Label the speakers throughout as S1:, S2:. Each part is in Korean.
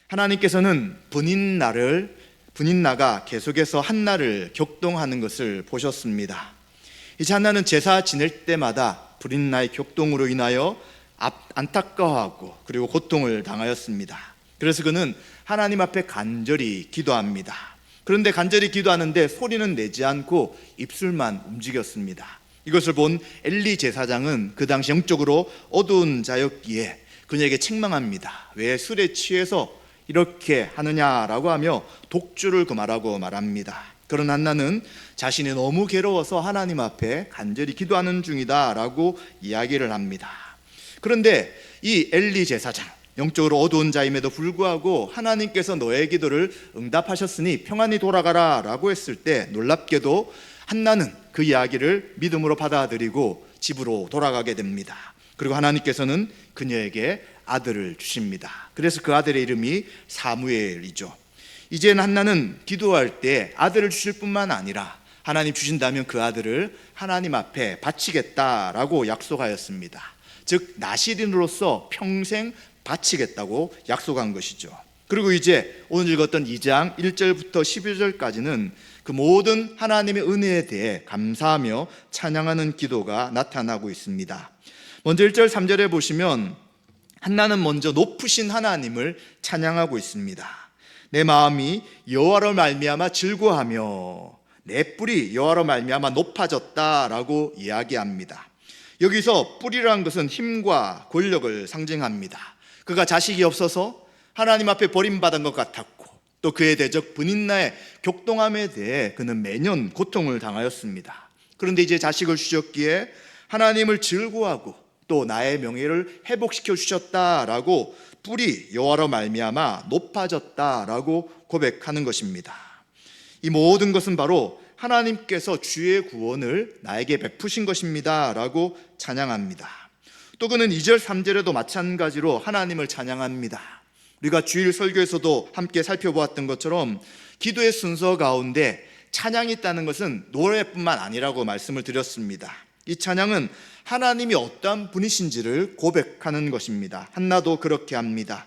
S1: 하나님께서는 분인나가 계속해서 한나를 격동하는 것을 보셨습니다. 이제 한나는 제사 지낼 때마다 불인나의 격동으로 인하여 안타까워하고 그리고 고통을 당하였습니다. 그래서 그는 하나님 앞에 간절히 기도합니다. 그런데 간절히 기도하는데 소리는 내지 않고 입술만 움직였습니다. 이것을 본 엘리 제사장은 그 당시 영적으로 어두운 자였기에 그녀에게 책망합니다. 왜 술에 취해서 이렇게 하느냐라고 하며 독주를 금하라고 말합니다. 그런 한나는 자신이 너무 괴로워서 하나님 앞에 간절히 기도하는 중이다 라고 이야기를 합니다. 그런데 이 엘리 제사장, 영적으로 어두운 자임에도 불구하고 하나님께서 너의 기도를 응답하셨으니 평안히 돌아가라 라고 했을 때 놀랍게도 한나는 그 이야기를 믿음으로 받아들이고 집으로 돌아가게 됩니다. 그리고 하나님께서는 그녀에게 아들을 주십니다. 그래서 그 아들의 이름이 사무엘이죠. 이제는 한나는 기도할 때 아들을 주실 뿐만 아니라 하나님 주신다면 그 아들을 하나님 앞에 바치겠다라고 약속하였습니다. 즉 나실인으로서 평생 바치겠다고 약속한 것이죠. 그리고 이제 오늘 읽었던 2장 1절부터 12절까지는 그 모든 하나님의 은혜에 대해 감사하며 찬양하는 기도가 나타나고 있습니다. 먼저 1절 3절에 보시면 한나는 먼저 높으신 하나님을 찬양하고 있습니다. 내 마음이 여호와로 말미암아 즐거워하며 내 뿔이 여호와로 말미암아 높아졌다라고 이야기합니다. 여기서 뿔이라는 것은 힘과 권력을 상징합니다. 그가 자식이 없어서 하나님 앞에 버림받은 것 같았고 또 그의 대적 분인나의 격동함에 대해 그는 매년 고통을 당하였습니다. 그런데 이제 자식을 주셨기에 하나님을 즐거워하고 또 나의 명예를 회복시켜 주셨다라고 뿔이 여호와로 말미암아 높아졌다라고 고백하는 것입니다. 이 모든 것은 바로 하나님께서 주의 구원을 나에게 베푸신 것입니다 라고 찬양합니다. 또 그는 2절 3절에도 마찬가지로 하나님을 찬양합니다. 우리가 주일 설교에서도 함께 살펴보았던 것처럼 기도의 순서 가운데 찬양이 있다는 것은 노래뿐만 아니라고 말씀을 드렸습니다. 이 찬양은 하나님이 어떠한 분이신지를 고백하는 것입니다. 한나도 그렇게 합니다.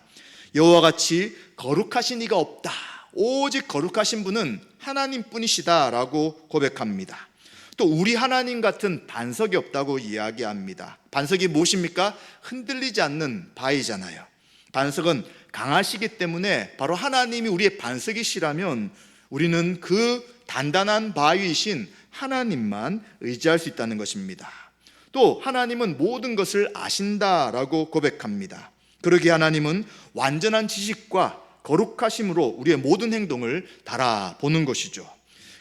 S1: 여호와 같이 거룩하신 이가 없다. 오직 거룩하신 분은 하나님뿐이시다 라고 고백합니다. 또 우리 하나님 같은 반석이 없다고 이야기합니다. 반석이 무엇입니까? 흔들리지 않는 바위잖아요. 반석은 강하시기 때문에 바로 하나님이 우리의 반석이시라면 우리는 그 단단한 바위이신 하나님만 의지할 수 있다는 것입니다. 또 하나님은 모든 것을 아신다라고 고백합니다. 그러기에 하나님은 완전한 지식과 거룩하심으로 우리의 모든 행동을 달아보는 것이죠.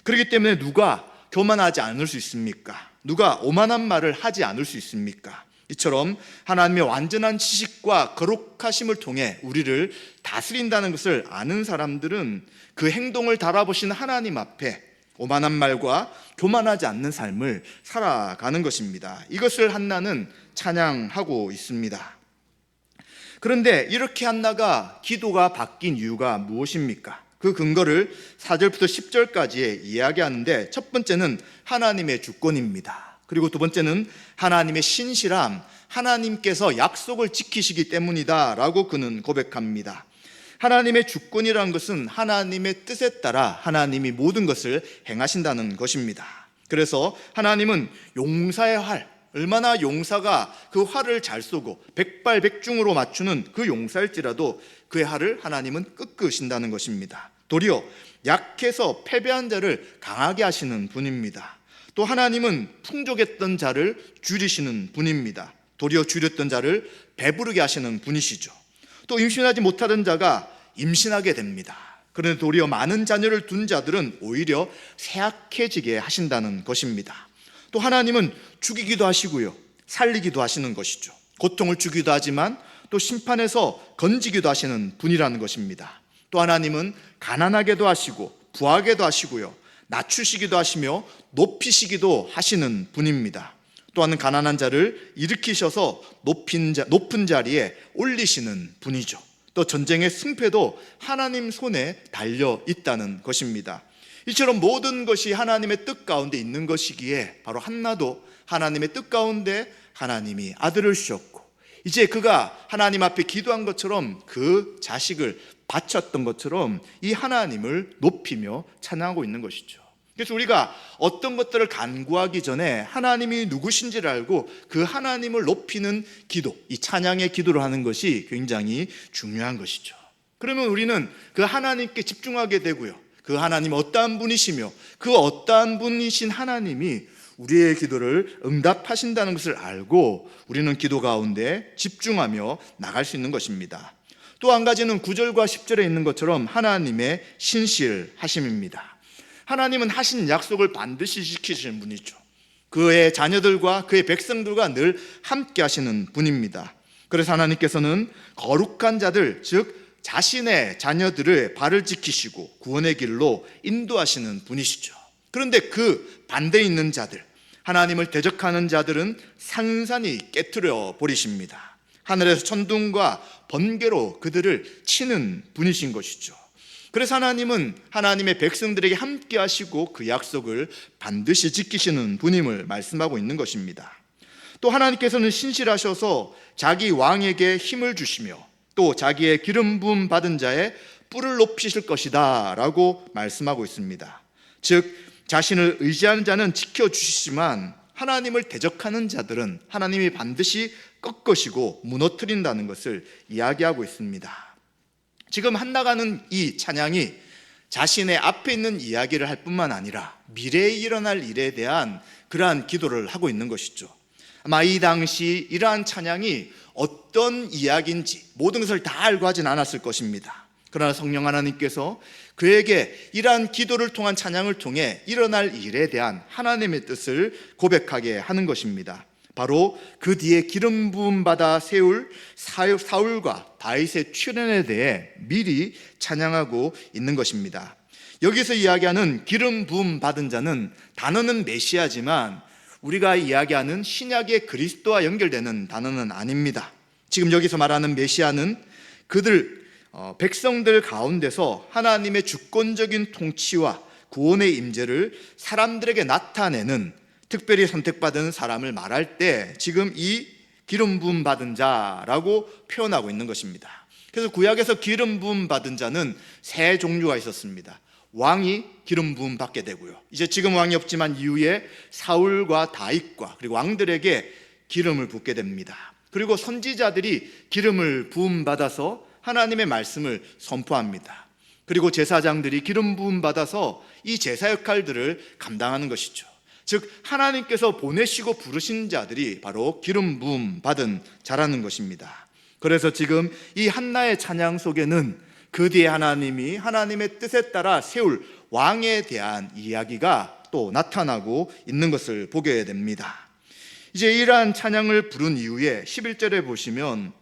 S1: 그렇기 때문에 누가 교만하지 않을 수 있습니까? 누가 오만한 말을 하지 않을 수 있습니까? 이처럼 하나님의 완전한 지식과 거룩하심을 통해 우리를 다스린다는 것을 아는 사람들은 그 행동을 달아보신 하나님 앞에 오만한 말과 교만하지 않는 삶을 살아가는 것입니다. 이것을 한나는 찬양하고 있습니다. 그런데 이렇게 한나가 기도가 바뀐 이유가 무엇입니까? 그 근거를 4절부터 10절까지 이야기하는데 첫 번째는 하나님의 주권입니다. 그리고 두 번째는 하나님의 신실함, 하나님께서 약속을 지키시기 때문이다 라고 그는 고백합니다. 하나님의 주권이라는 것은 하나님의 뜻에 따라 하나님이 모든 것을 행하신다는 것입니다. 그래서 하나님은 용사의 활, 얼마나 용사가 그 활을 잘 쏘고 백발백중으로 맞추는 그 용사일지라도 그의 활을 하나님은 꺾으신다는 것입니다. 도리어 약해서 패배한 자를 강하게 하시는 분입니다. 또 하나님은 풍족했던 자를 줄이시는 분입니다. 도리어 줄였던 자를 배부르게 하시는 분이시죠. 또 임신하지 못하던 자가 임신하게 됩니다. 그런데 도리어 많은 자녀를 둔 자들은 오히려 쇠약해지게 하신다는 것입니다. 또 하나님은 죽이기도 하시고요, 살리기도 하시는 것이죠. 고통을 주기도 하지만 또 심판해서 건지기도 하시는 분이라는 것입니다. 또 하나님은 가난하게도 하시고 부하게도 하시고요, 낮추시기도 하시며 높이시기도 하시는 분입니다. 또한 가난한 자를 일으키셔서 높은 자리에 올리시는 분이죠. 또 전쟁의 승패도 하나님 손에 달려 있다는 것입니다. 이처럼 모든 것이 하나님의 뜻 가운데 있는 것이기에 바로 한나도 하나님의 뜻 가운데 하나님이 아들을 주셨고 이제 그가 하나님 앞에 기도한 것처럼 그 자식을 바쳤던 것처럼 이 하나님을 높이며 찬양하고 있는 것이죠. 그래서 우리가 어떤 것들을 간구하기 전에 하나님이 누구신지를 알고 그 하나님을 높이는 기도, 이 찬양의 기도를 하는 것이 굉장히 중요한 것이죠. 그러면 우리는 그 하나님께 집중하게 되고요, 그 하나님 어떠한 분이시며 그 어떠한 분이신 하나님이 우리의 기도를 응답하신다는 것을 알고 우리는 기도 가운데 집중하며 나갈 수 있는 것입니다. 또 한 가지는 9절과 10절에 있는 것처럼 하나님의 신실하심입니다. 하나님은 하신 약속을 반드시 지키시는 분이죠. 그의 자녀들과 그의 백성들과 늘 함께 하시는 분입니다. 그래서 하나님께서는 거룩한 자들, 즉 자신의 자녀들의 발을 지키시고 구원의 길로 인도하시는 분이시죠. 그런데 그 반대에 있는 자들, 하나님을 대적하는 자들은 산산이 깨트려 버리십니다. 하늘에서 천둥과 번개로 그들을 치는 분이신 것이죠. 그래서 하나님은 하나님의 백성들에게 함께 하시고 그 약속을 반드시 지키시는 분임을 말씀하고 있는 것입니다. 또 하나님께서는 신실하셔서 자기 왕에게 힘을 주시며 또 자기의 기름 부음 받은 자의 뿔을 높이실 것이다 라고 말씀하고 있습니다. 즉 자신을 의지하는 자는 지켜주시지만 하나님을 대적하는 자들은 하나님이 반드시 꺾으시고 무너뜨린다는 것을 이야기하고 있습니다. 지금 한나가는 이 찬양이 자신의 앞에 있는 이야기를 할 뿐만 아니라 미래에 일어날 일에 대한 그러한 기도를 하고 있는 것이죠. 아마 이 당시 이러한 찬양이 어떤 이야기인지 모든 것을 다 알고 하진 않았을 것입니다. 그러나 성령 하나님께서 그에게 이러한 기도를 통한 찬양을 통해 일어날 일에 대한 하나님의 뜻을 고백하게 하는 것입니다. 바로 그 뒤에 기름 부음 받아 세울 사울과 다윗의 출현에 대해 미리 찬양하고 있는 것입니다. 여기서 이야기하는 기름 부음 받은 자는 단어는 메시아지만 우리가 이야기하는 신약의 그리스도와 연결되는 단어는 아닙니다. 지금 여기서 말하는 메시아는 백성들 가운데서 하나님의 주권적인 통치와 구원의 임재를 사람들에게 나타내는 특별히 선택받은 사람을 말할 때 지금 이 기름 부음 받은 자라고 표현하고 있는 것입니다. 그래서 구약에서 기름 부음 받은 자는 세 종류가 있었습니다. 왕이 기름 부음 받게 되고요, 이제 지금 왕이 없지만 이후에 사울과 다윗과 그리고 왕들에게 기름을 붓게 됩니다. 그리고 선지자들이 기름을 부음 받아서 하나님의 말씀을 선포합니다. 그리고 제사장들이 기름 부음 받아서 이 제사 역할들을 감당하는 것이죠. 즉 하나님께서 보내시고 부르신 자들이 바로 기름 부음 받은 자라는 것입니다. 그래서 지금 이 한나의 찬양 속에는 그 뒤에 하나님이 하나님의 뜻에 따라 세울 왕에 대한 이야기가 또 나타나고 있는 것을 보게 됩니다. 이제 이러한 찬양을 부른 이후에 11절에 보시면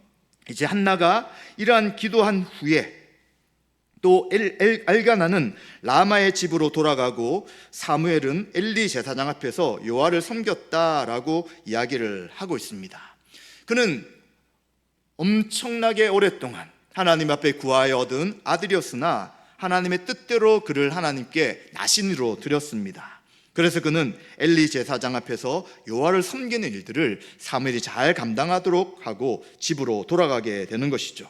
S1: 이제 한나가 이러한 기도한 후에 또 엘가나는 라마의 집으로 돌아가고 사무엘은 엘리 제사장 앞에서 여호와를 섬겼다라고 이야기를 하고 있습니다. 그는 엄청나게 오랫동안 하나님 앞에 구하여 얻은 아들이었으나 하나님의 뜻대로 그를 하나님께 나신으로 드렸습니다. 그래서 그는 엘리 제사장 앞에서 여호와를 섬기는 일들을 사무엘이 잘 감당하도록 하고 집으로 돌아가게 되는 것이죠.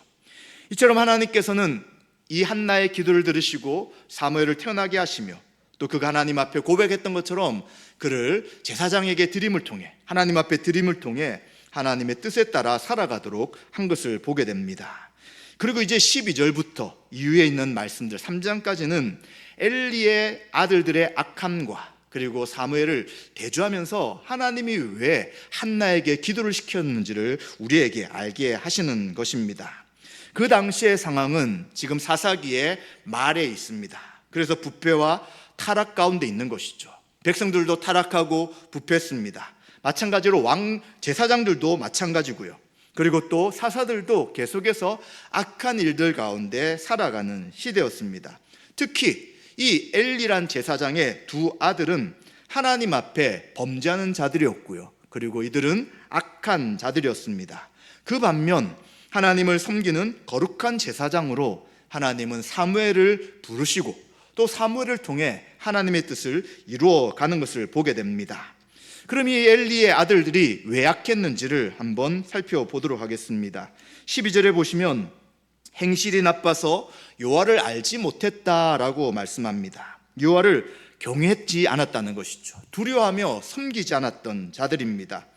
S1: 이처럼 하나님께서는 이 한나의 기도를 들으시고 사무엘을 태어나게 하시며 또 그가 하나님 앞에 고백했던 것처럼 그를 제사장에게 드림을 통해 하나님 앞에 드림을 통해 하나님의 뜻에 따라 살아가도록 한 것을 보게 됩니다. 그리고 이제 12절부터 이후에 있는 말씀들 3장까지는 엘리의 아들들의 악함과 그리고 사무엘을 대조하면서 하나님이 왜 한나에게 기도를 시켰는지를 우리에게 알게 하시는 것입니다. 그 당시의 상황은 지금 사사기의 말에 있습니다. 그래서 부패와 타락 가운데 있는 것이죠. 백성들도 타락하고 부패했습니다. 마찬가지로 왕 제사장들도 마찬가지고요. 그리고 또 사사들도 계속해서 악한 일들 가운데 살아가는 시대였습니다. 특히 이 엘리란 제사장의 두 아들은 하나님 앞에 범죄하는 자들이었고요. 그리고 이들은 악한 자들이었습니다. 그 반면 하나님을 섬기는 거룩한 제사장으로 하나님은 사무엘을 부르시고 또 사무엘을 통해 하나님의 뜻을 이루어가는 것을 보게 됩니다. 그럼 이 엘리의 아들들이 왜 약했는지를 한번 살펴보도록 하겠습니다. 12절에 보시면 행실이 나빠서 여호와를 알지 못했다라고 말씀합니다. 여호와를 경외하지 않았다는 것이죠. 두려워하며 섬기지 않았던 자들입니다.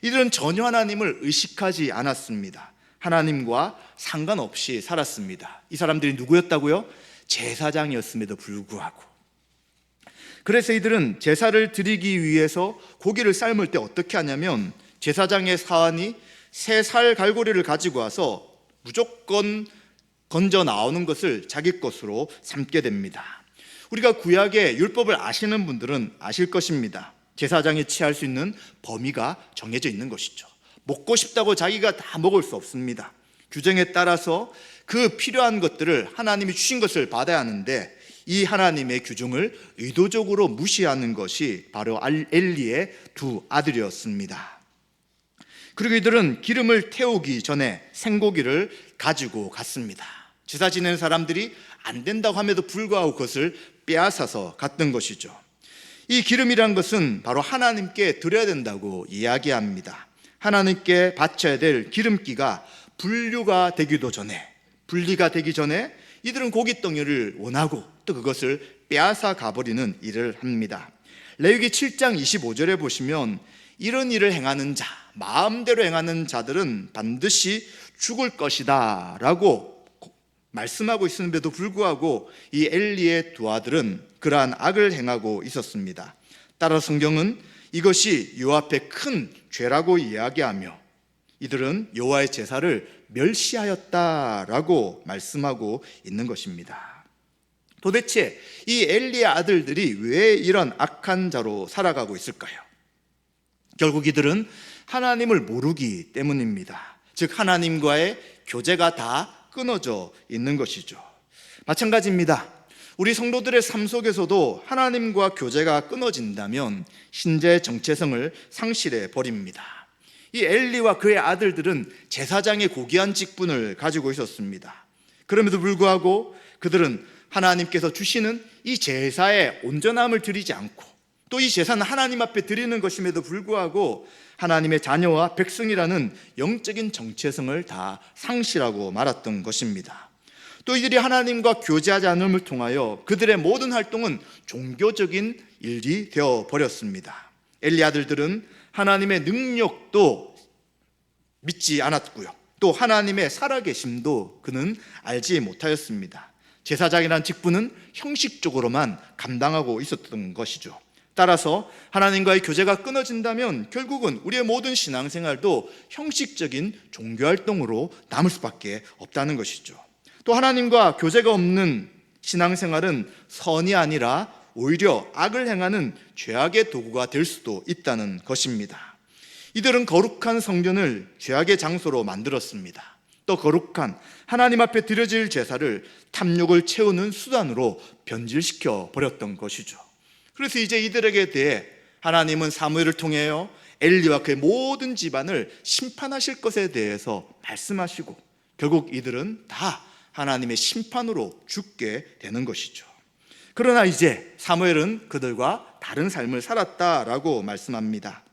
S1: 이들은 전혀 하나님을 의식하지 않았습니다. 하나님과 상관없이 살았습니다. 이 사람들이 누구였다고요? 제사장이었음에도 불구하고. 그래서 이들은 제사를 드리기 위해서 고기를 삶을 때 어떻게 하냐면 제사장의 사환이 새 살 갈고리를 가지고 와서 무조건 건져 나오는 것을 자기 것으로 삼게 됩니다. 우리가 구약의 율법을 아시는 분들은 아실 것입니다. 제사장이 취할 수 있는 범위가 정해져 있는 것이죠. 먹고 싶다고 자기가 다 먹을 수 없습니다. 규정에 따라서 그 필요한 것들을 하나님이 주신 것을 받아야 하는데 이 하나님의 규정을 의도적으로 무시하는 것이 바로 엘리의 두 아들이었습니다. 그리고 이들은 기름을 태우기 전에 생고기를 가지고 갔습니다. 제사 지내는 사람들이 안 된다고 함에도 불구하고 그것을 빼앗아서 갔던 것이죠. 이 기름이란 것은 바로 하나님께 드려야 된다고 이야기합니다. 하나님께 바쳐야 될 기름기가 분리가 되기 전에 이들은 고깃덩이를 원하고 또 그것을 빼앗아 가버리는 일을 합니다. 레위기 7장 25절에 보시면 이런 일을 행하는 자, 마음대로 행하는 자들은 반드시 죽을 것이다 라고 말씀하고 있음에도 불구하고 이 엘리의 두 아들은 그러한 악을 행하고 있었습니다. 따라 성경은 이것이 여호와 앞에 큰 죄라고 이야기하며 이들은 여호와의 제사를 멸시하였다라고 말씀하고 있는 것입니다. 도대체 이 엘리의 아들들이 왜 이런 악한 자로 살아가고 있을까요? 결국 이들은 하나님을 모르기 때문입니다. 즉 하나님과의 교제가 다 끊어져 있는 것이죠. 마찬가지입니다. 우리 성도들의 삶 속에서도 하나님과 교제가 끊어진다면 신자의 정체성을 상실해 버립니다. 이 엘리와 그의 아들들은 제사장의 고귀한 직분을 가지고 있었습니다. 그럼에도 불구하고 그들은 하나님께서 주시는 이 제사의 온전함을 드리지 않고 또 이 제사는 하나님 앞에 드리는 것임에도 불구하고 하나님의 자녀와 백성이라는 영적인 정체성을 다 상실하고 말았던 것입니다. 또 이들이 하나님과 교제하지 않음을 통하여 그들의 모든 활동은 종교적인 일이 되어버렸습니다. 엘리 아들들은 하나님의 능력도 믿지 않았고요, 또 하나님의 살아계심도 그는 알지 못하였습니다. 제사장이라는 직분은 형식적으로만 감당하고 있었던 것이죠. 따라서 하나님과의 교제가 끊어진다면 결국은 우리의 모든 신앙생활도 형식적인 종교활동으로 남을 수밖에 없다는 것이죠. 또 하나님과 교제가 없는 신앙생활은 선이 아니라 오히려 악을 행하는 죄악의 도구가 될 수도 있다는 것입니다. 이들은 거룩한 성전을 죄악의 장소로 만들었습니다. 또 거룩한 하나님 앞에 드려질 제사를 탐욕을 채우는 수단으로 변질시켜 버렸던 것이죠. 그래서 이제 이들에게 대해 하나님은 사무엘을 통하여 엘리와 그의 모든 집안을 심판하실 것에 대해서 말씀하시고 결국 이들은 다 하나님의 심판으로 죽게 되는 것이죠. 그러나 이제 사무엘은 그들과 다른 삶을 살았다라고 말씀합니다.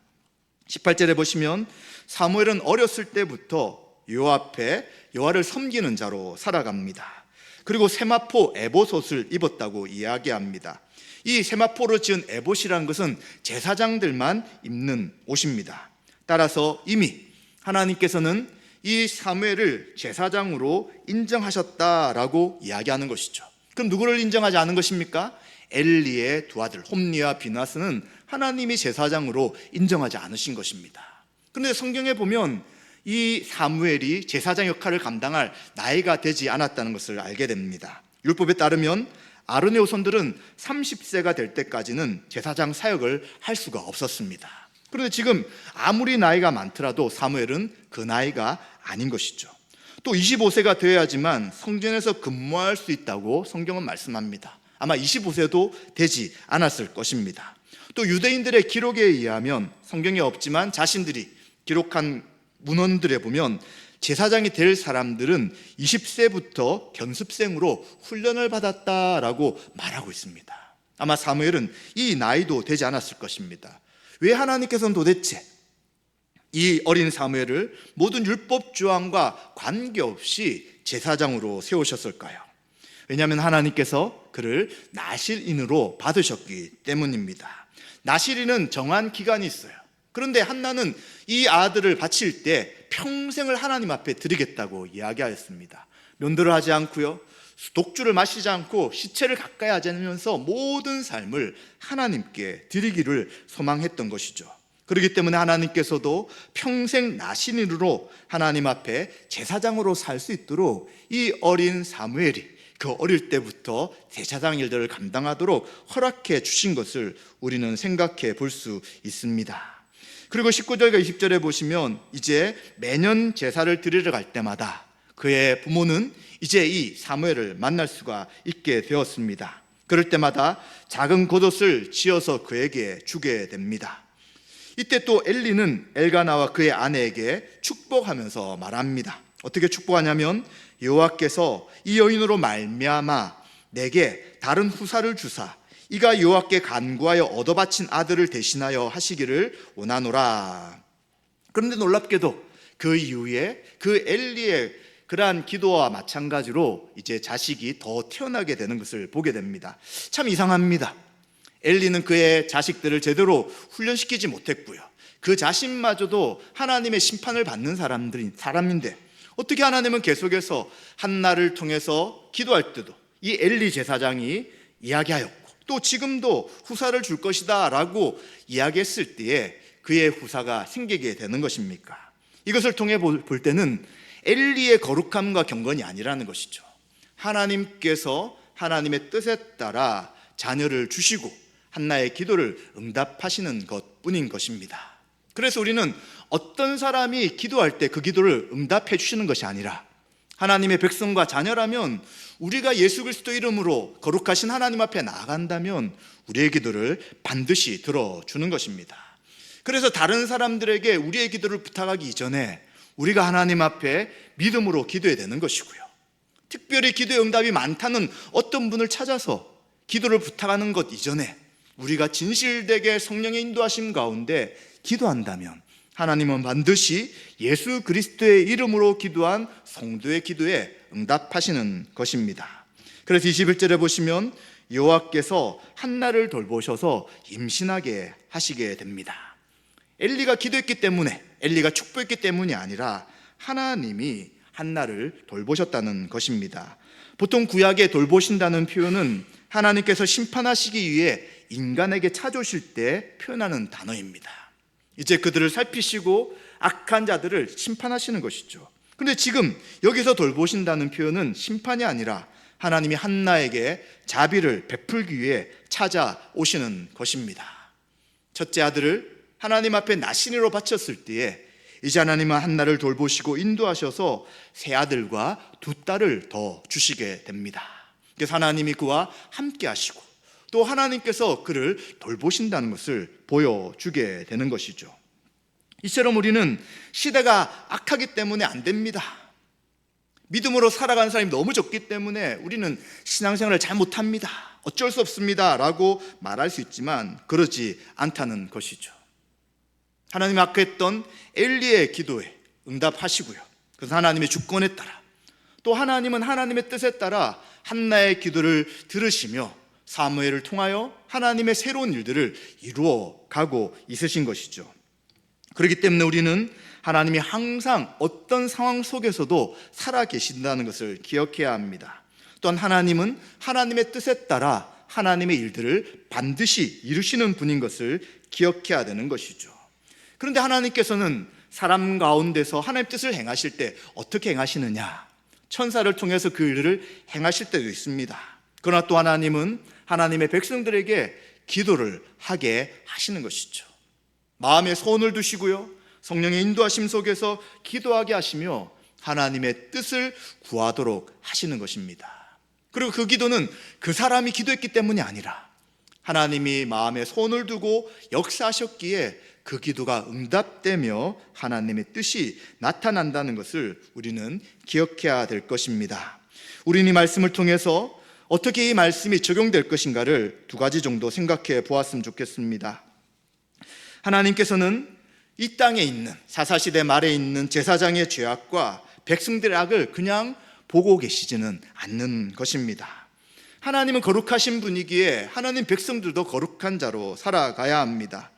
S1: 18절에 보시면 사무엘은 어렸을 때부터 여호와 앞에 여호와를 섬기는 자로 살아갑니다. 그리고 세마포 에봇옷을 입었다고 이야기합니다. 이 세마포로 지은 에봇이라는 것은 제사장들만 입는 옷입니다. 따라서 이미 하나님께서는 이 사무엘을 제사장으로 인정하셨다라고 이야기하는 것이죠. 그럼 누구를 인정하지 않은 것입니까? 엘리의 두 아들 홈리와 비나스는 하나님이 제사장으로 인정하지 않으신 것입니다. 그런데 성경에 보면 이 사무엘이 제사장 역할을 감당할 나이가 되지 않았다는 것을 알게 됩니다. 율법에 따르면 아론의 후손들은 30세가 될 때까지는 제사장 사역을 할 수가 없었습니다. 그런데 지금 아무리 나이가 많더라도 사무엘은 그 나이가 아닌 것이죠. 또 25세가 되어야지만 성전에서 근무할 수 있다고 성경은 말씀합니다. 아마 25세도 되지 않았을 것입니다. 또 유대인들의 기록에 의하면 성경에 없지만 자신들이 기록한 문헌들에 보면 제사장이 될 사람들은 20세부터 견습생으로 훈련을 받았다라고 말하고 있습니다. 아마 사무엘은 이 나이도 되지 않았을 것입니다. 왜 하나님께서는 도대체 이 어린 사무엘을 모든 율법 조항과 관계없이 제사장으로 세우셨을까요? 왜냐하면 하나님께서 그를 나실인으로 받으셨기 때문입니다. 나실인은 정한 기간이 있어요. 그런데 한나는 이 아들을 바칠 때 평생을 하나님 앞에 드리겠다고 이야기하였습니다. 면도를 하지 않고요, 독주를 마시지 않고 시체를 가까이 하지 않으면서 모든 삶을 하나님께 드리기를 소망했던 것이죠. 그렇기 때문에 하나님께서도 평생 나신인으로 하나님 앞에 제사장으로 살 수 있도록 이 어린 사무엘이 그 어릴 때부터 제사장 일들을 감당하도록 허락해 주신 것을 우리는 생각해 볼 수 있습니다. 그리고 19절과 20절에 보시면 이제 매년 제사를 드리러 갈 때마다 그의 부모는 이제 이 사무엘을 만날 수가 있게 되었습니다. 그럴 때마다 작은 겉옷을 지어서 그에게 주게 됩니다. 이때 또 엘리는 엘가나와 그의 아내에게 축복하면서 말합니다. 어떻게 축복하냐면 여호와께서 이 여인으로 말미암아 내게 다른 후사를 주사 이가 여호와께 간구하여 얻어 바친 아들을 대신하여 하시기를 원하노라. 그런데 놀랍게도 그 이후에 그 엘리의 그러한 기도와 마찬가지로 이제 자식이 더 태어나게 되는 것을 보게 됩니다. 참 이상합니다. 엘리는 그의 자식들을 제대로 훈련시키지 못했고요, 그 자신마저도 하나님의 심판을 받는 사람인데 어떻게 하나님은 계속해서 한나를 통해서 기도할 때도 이 엘리 제사장이 이야기하였고 또 지금도 후사를 줄 것이다 라고 이야기했을 때에 그의 후사가 생기게 되는 것입니까? 이것을 통해 볼 때는 엘리의 거룩함과 경건이 아니라는 것이죠. 하나님께서 하나님의 뜻에 따라 자녀를 주시고 한나의 기도를 응답하시는 것뿐인 것입니다. 그래서 우리는 어떤 사람이 기도할 때 그 기도를 응답해 주시는 것이 아니라 하나님의 백성과 자녀라면 우리가 예수 그리스도 이름으로 거룩하신 하나님 앞에 나아간다면 우리의 기도를 반드시 들어주는 것입니다. 그래서 다른 사람들에게 우리의 기도를 부탁하기 이전에 우리가 하나님 앞에 믿음으로 기도해야 되는 것이고요, 특별히 기도의 응답이 많다는 어떤 분을 찾아서 기도를 부탁하는 것 이전에 우리가 진실되게 성령의 인도하심 가운데 기도한다면 하나님은 반드시 예수 그리스도의 이름으로 기도한 성도의 기도에 응답하시는 것입니다. 그래서 21절에 보시면 여호와께서 한나를 돌보셔서 임신하게 하시게 됩니다. 엘리가 기도했기 때문에, 엘리가 축복했기 때문이 아니라 하나님이 한나를 돌보셨다는 것입니다. 보통 구약에 돌보신다는 표현은 하나님께서 심판하시기 위해 인간에게 찾아오실 때 표현하는 단어입니다. 이제 그들을 살피시고 악한 자들을 심판하시는 것이죠. 그런데 지금 여기서 돌보신다는 표현은 심판이 아니라 하나님이 한나에게 자비를 베풀기 위해 찾아오시는 것입니다. 첫째 아들을 하나님 앞에 나신으로 바쳤을 때에 이제 하나님은 한나를 돌보시고 인도하셔서 세 아들과 두 딸을 더 주시게 됩니다. 그래서 하나님이 그와 함께 하시고 또 하나님께서 그를 돌보신다는 것을 보여주게 되는 것이죠. 이처럼 우리는 시대가 악하기 때문에 안 됩니다. 믿음으로 살아가는 사람이 너무 적기 때문에 우리는 신앙생활을 잘 못합니다, 어쩔 수 없습니다 라고 말할 수 있지만 그러지 않다는 것이죠. 하나님이 아까 했던 엘리의 기도에 응답하시고요, 그래서 하나님의 주권에 따라 또 하나님은 하나님의 뜻에 따라 한나의 기도를 들으시며 사무엘을 통하여 하나님의 새로운 일들을 이루어 가고 있으신 것이죠. 그렇기 때문에 우리는 하나님이 항상 어떤 상황 속에서도 살아 계신다는 것을 기억해야 합니다. 또한 하나님은 하나님의 뜻에 따라 하나님의 일들을 반드시 이루시는 분인 것을 기억해야 되는 것이죠. 그런데 하나님께서는 사람 가운데서 하나님의 뜻을 행하실 때 어떻게 행하시느냐? 천사를 통해서 그 일을 행하실 때도 있습니다. 그러나 또 하나님은 하나님의 백성들에게 기도를 하게 하시는 것이죠. 마음에 소원을 두시고요, 성령의 인도하심 속에서 기도하게 하시며 하나님의 뜻을 구하도록 하시는 것입니다. 그리고 그 기도는 그 사람이 기도했기 때문이 아니라 하나님이 마음에 소원을 두고 역사하셨기에 그 기도가 응답되며 하나님의 뜻이 나타난다는 것을 우리는 기억해야 될 것입니다. 우리는 이 말씀을 통해서 어떻게 이 말씀이 적용될 것인가를 두 가지 정도 생각해 보았으면 좋겠습니다. 하나님께서는 이 땅에 있는 사사시대 말에 있는 제사장의 죄악과 백성들의 악을 그냥 보고 계시지는 않는 것입니다. 하나님은 거룩하신 분이기에 하나님 백성들도 거룩한 자로 살아가야 합니다.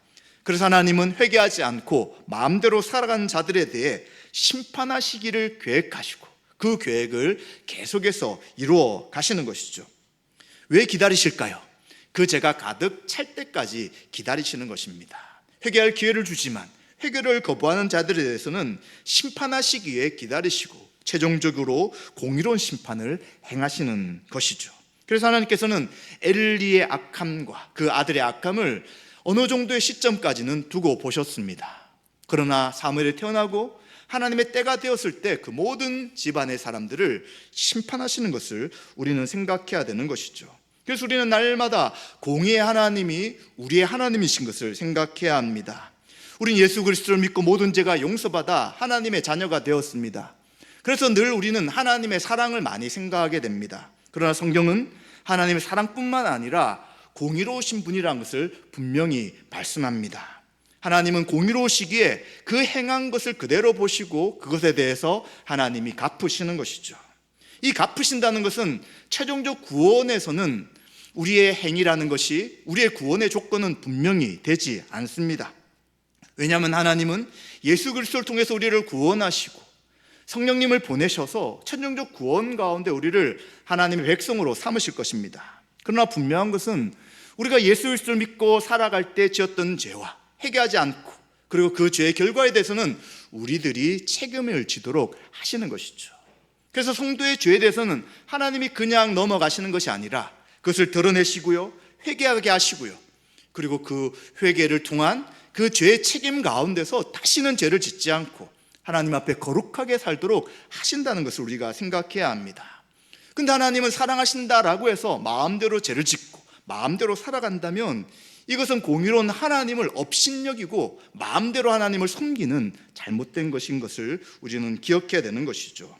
S1: 그래서 하나님은 회개하지 않고 마음대로 살아가는 자들에 대해 심판하시기를 계획하시고 그 계획을 계속해서 이루어 가시는 것이죠. 왜 기다리실까요? 그 죄가 가득 찰 때까지 기다리시는 것입니다. 회개할 기회를 주지만 회개를 거부하는 자들에 대해서는 심판하시기에 기다리시고 최종적으로 공의로운 심판을 행하시는 것이죠. 그래서 하나님께서는 엘리의 악함과 그 아들의 악함을 어느 정도의 시점까지는 두고 보셨습니다. 그러나 사무엘이 태어나고 하나님의 때가 되었을 때 그 모든 집안의 사람들을 심판하시는 것을 우리는 생각해야 되는 것이죠. 그래서 우리는 날마다 공의의 하나님이 우리의 하나님이신 것을 생각해야 합니다. 우리는 예수 그리스도를 믿고 모든 죄가 용서받아 하나님의 자녀가 되었습니다. 그래서 늘 우리는 하나님의 사랑을 많이 생각하게 됩니다. 그러나 성경은 하나님의 사랑뿐만 아니라 공의로우신 분이라는 것을 분명히 말씀합니다. 하나님은 공의로우시기에 그 행한 것을 그대로 보시고 그것에 대해서 하나님이 갚으시는 것이죠. 이 갚으신다는 것은 최종적 구원에서는 우리의 행위라는 것이 우리의 구원의 조건은 분명히 되지 않습니다. 왜냐하면 하나님은 예수 그리스도를 통해서 우리를 구원하시고 성령님을 보내셔서 최종적 구원 가운데 우리를 하나님의 백성으로 삼으실 것입니다. 그러나 분명한 것은 우리가 예수 그리스도를 믿고 살아갈 때 지었던 죄와 회개하지 않고 그리고 그 죄의 결과에 대해서는 우리들이 책임을 지도록 하시는 것이죠. 그래서 성도의 죄에 대해서는 하나님이 그냥 넘어가시는 것이 아니라 그것을 드러내시고요, 회개하게 하시고요, 그리고 그 회개를 통한 그 죄의 책임 가운데서 다시는 죄를 짓지 않고 하나님 앞에 거룩하게 살도록 하신다는 것을 우리가 생각해야 합니다. 근데 하나님은 사랑하신다라고 해서 마음대로 죄를 짓고 마음대로 살아간다면 이것은 공의로운 하나님을 업신여기고 마음대로 하나님을 섬기는 잘못된 것인 것을 우리는 기억해야 되는 것이죠.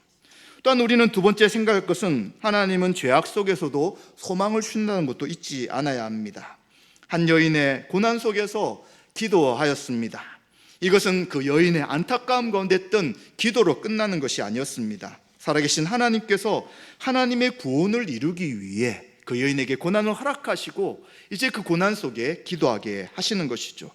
S1: 또한 우리는 두 번째 생각할 것은 하나님은 죄악 속에서도 소망을 주신다는 것도 잊지 않아야 합니다. 한 여인의 고난 속에서 기도하였습니다. 이것은 그 여인의 안타까움 가운데 했던 기도로 끝나는 것이 아니었습니다. 살아계신 하나님께서 하나님의 구원을 이루기 위해 그 여인에게 고난을 허락하시고 이제 그 고난 속에 기도하게 하시는 것이죠.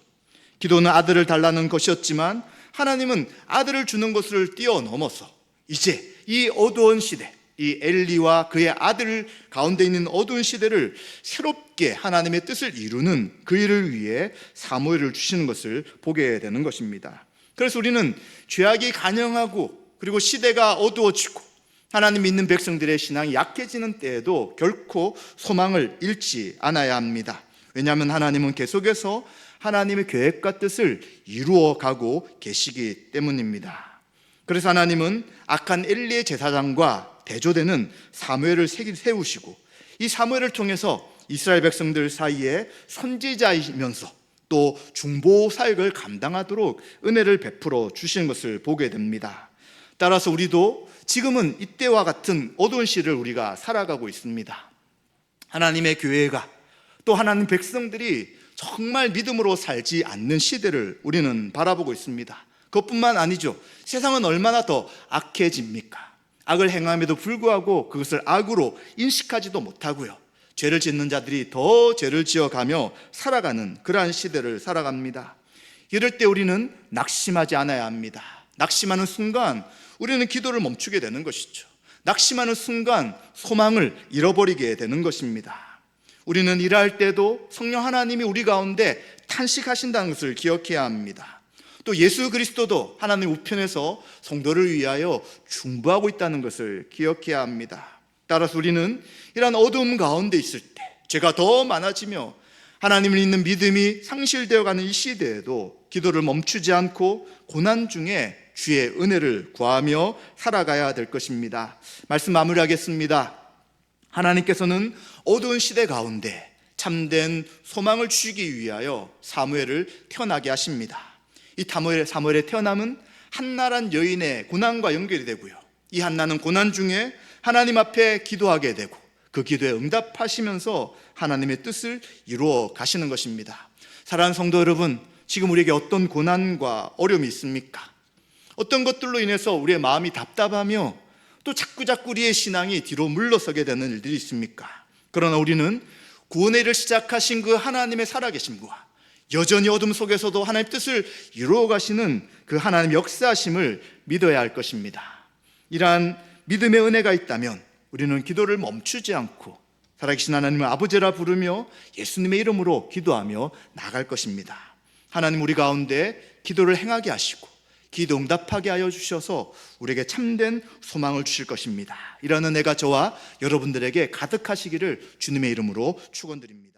S1: 기도는 아들을 달라는 것이었지만 하나님은 아들을 주는 것을 뛰어넘어서 이제 이 어두운 시대, 이 엘리와 그의 아들 가운데 있는 어두운 시대를 새롭게 하나님의 뜻을 이루는 그 일을 위해 사무엘을 주시는 것을 보게 되는 것입니다. 그래서 우리는 죄악이 간영하고 그리고 시대가 어두워지고 하나님 믿는 백성들의 신앙이 약해지는 때에도 결코 소망을 잃지 않아야 합니다. 왜냐하면 하나님은 계속해서 하나님의 계획과 뜻을 이루어가고 계시기 때문입니다. 그래서 하나님은 악한 엘리의 제사장과 대조되는 사무엘을 세우시고 이 사무엘을 통해서 이스라엘 백성들 사이에 선지자이면서 또 중보 사역을 감당하도록 은혜를 베풀어 주시는 것을 보게 됩니다. 따라서 우리도 지금은 이때와 같은 어두운 시를 우리가 살아가고 있습니다. 하나님의 교회가 또 하나님 백성들이 정말 믿음으로 살지 않는 시대를 우리는 바라보고 있습니다. 그것뿐만 아니죠. 세상은 얼마나 더 악해집니까? 악을 행함에도 불구하고 그것을 악으로 인식하지도 못하고요, 죄를 짓는 자들이 더 죄를 지어가며 살아가는 그러한 시대를 살아갑니다. 이럴 때 우리는 낙심하지 않아야 합니다. 낙심하는 순간 우리는 기도를 멈추게 되는 것이죠. 낙심하는 순간 소망을 잃어버리게 되는 것입니다. 우리는 일할 때도 성령 하나님이 우리 가운데 탄식하신다는 것을 기억해야 합니다. 또 예수 그리스도도 하나님 우편에서 성도를 위하여 중보하고 있다는 것을 기억해야 합니다. 따라서 우리는 이러한 어두움 가운데 있을 때, 죄가 더 많아지며 하나님을 믿는 믿음이 상실되어가는 이 시대에도 기도를 멈추지 않고 고난 중에 주의 은혜를 구하며 살아가야 될 것입니다. 말씀 마무리하겠습니다. 하나님께서는 어두운 시대 가운데 참된 소망을 주시기 위하여 사무엘을 태어나게 하십니다. 이 사무엘의 태어남은 한나란 여인의 고난과 연결이 되고요, 이 한나는 고난 중에 하나님 앞에 기도하게 되고 그 기도에 응답하시면서 하나님의 뜻을 이루어 가시는 것입니다. 사랑하는 성도 여러분, 지금 우리에게 어떤 고난과 어려움이 있습니까? 어떤 것들로 인해서 우리의 마음이 답답하며 또 자꾸자꾸 우리의 신앙이 뒤로 물러서게 되는 일들이 있습니까? 그러나 우리는 구원의 일을 시작하신 그 하나님의 살아계심과 여전히 어둠 속에서도 하나님의 뜻을 이루어 가시는 그 하나님의 역사하심을 믿어야 할 것입니다. 이러한 믿음의 은혜가 있다면 우리는 기도를 멈추지 않고 살아계신 하나님을 아버지라 부르며 예수님의 이름으로 기도하며 나아갈 것입니다. 하나님 우리 가운데 기도를 행하게 하시고 기도 응답하게 하여 주셔서 우리에게 참된 소망을 주실 것입니다. 이런 은혜가 저와 여러분들에게 가득하시기를 주님의 이름으로 축원드립니다.